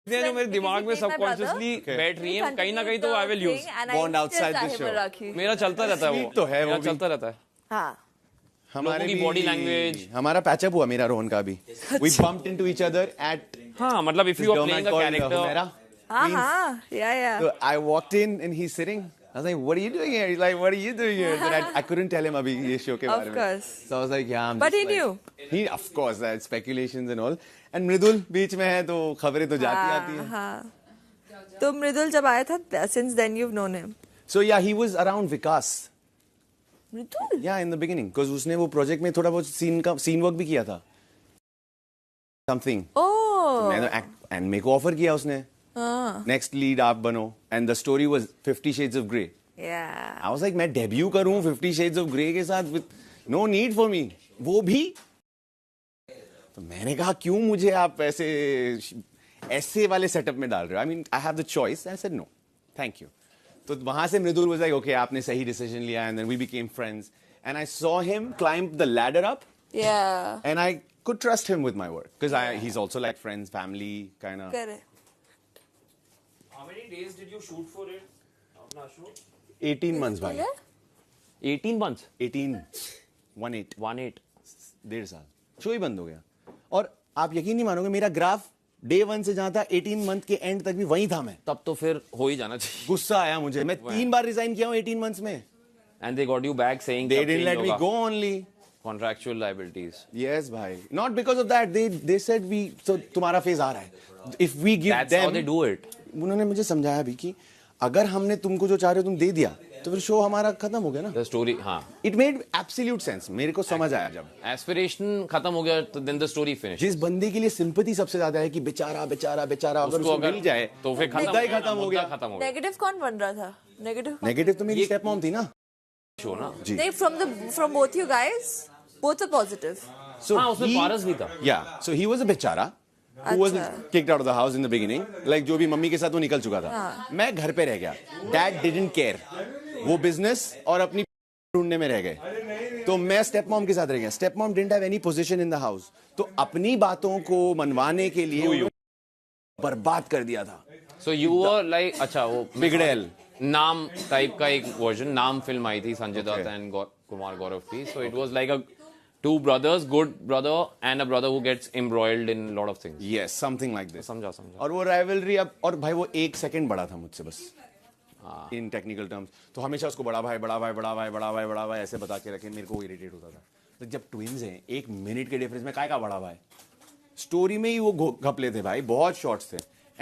जो मेरे दिमाग में सबकॉन्शियसली बैठ रही है कहीं ना कहीं, तो I will use bond outside the show. मेरा चलता रहता है वो, तो है वो मेरा भी। चलता रहता है। हाँ हमारे की बॉडी लैंग्वेज, हमारा पैचअप हुआ मेरा रोहन का भी। We bumped into each other at हाँ मतलब if you are playing a character, हाँ yeah so I walked in and he's sitting. I was like, what are you doing here? He's like, what are you doing here? Then I couldn't tell him अभी ये show के बारे में। Of course. So I was like, yeah, I'm But just he like, knew. He, of course, that speculations and all. And मृदुल बीच में है तो खबरें तो जाती आती हैं। हाँ तो मृदुल जब आया था, since then you've known him. So yeah, he was around Vikas. Mridul? Yeah, in the beginning, because उसने वो project में थोड़ा बहुत scene work भी किया था। Something. Oh. मैंने and मेरे को offer किया उसने। Next lead आप बनो, and the story was 50 Shades of Grey. Yeah. I was like, मैं debut करूँ 50 Shades of Grey के साथ with no need for me, वो भी। तो मैंने कहा क्यों मुझे आप ऐसे वाले सेटअप में डाल रहे हो? I mean, I have the choice. I said no, thank you. तो वहां से मृदुल was like, okay, आपने सही decision लिया, and then we became friends. And I saw him climb the ladder up. Yeah. And I could trust him with my work because he's also like friends, family kind of. Correct. How many days did you shoot for it? अपना show 18 months भाई। 18 months 18 18 डेढ़ साल show ही बंद हो गया। और आप यकीन नहीं मानोगे, मेरा ग्राफ डे 1 से जहां था 18 मंथ के एंड तक भी वहीं था मैं। तब तो फिर हो ही जाना चाहिए। गुस्सा आया मुझे, मैं 3 बार रिजाइन किया हूं 18 मंथ्स में। And they got you back saying They didn't let me go only. Contractual liabilities. Yes भाई, not because of that. They said so तुम्हारा फेज आ रहा है। If we give That's them, how they do it. उन्होंने मुझे समझाया भी कि अगर हमने तुमको जो चाह रहे हो तुम दे दिया तो फिर शो हमारा खत्म हो गया ना। The story, हाँ। It made absolute sense. मेरे को समझ आया जब Aspiration खत्म हो गया तो then the story finished. जिस बंदे के लिए सिंपैथी सबसे ज्यादा है कि बेचारा बेचारा बेचारा, अगर उसको मिल जाए तो फिर मुद्दा ही खत्म हो गया। खत्म हो गया। नेगेटिव कौन बन रहा था? नेगेटिव तो मेरी स्टेप मॉम थी ना। शो ना जी। नहीं, from both you guys, both are positive. So हाँ उसमें पारस भी था। Yeah, so he was a बेचारा who was kicked out of the house in the beginning. Like जो भी मम्मी के साथ वो निकल चुका था। मैं घर पे रह गया। Dad didn't care. वो बिजनेस और अपनी ढूंढने में रह गए। तो मैं स्टेप मॉम के साथ रह गया। Step mom didn't have any position in the house. तो अपनी बातों को मनवाने के लिए बर्बाद कर दिया था। So you were like, अच्छा वो बिगड़ैल नाम टाइप का एक वर्जन, नाम फिल्म आई थी संजय दत्त एंड कुमार गौरव की। So it was like a two brothers, good brother and a brother who gets embroiled in a lot of things. Yes, something like this. समझा। और वो राइवलरी अब, और भाई वो 1 सेकंड बड़ा था मुझसे बस इन टेक्निकल टर्म्स। तो हमेशा उसको बड़ा भाई बड़ा भाई बड़ा भाई बड़ा भाई बड़ा भाई ऐसे बता के रखे, मेरे को इरिटेट होता था। तो जब ट्विंस हैं 1 मिनट के डिफरेंस में काय का बड़ा भाई, स्टोरी में ही वो घपले थे भाई, बहुत शॉर्ट्स थे।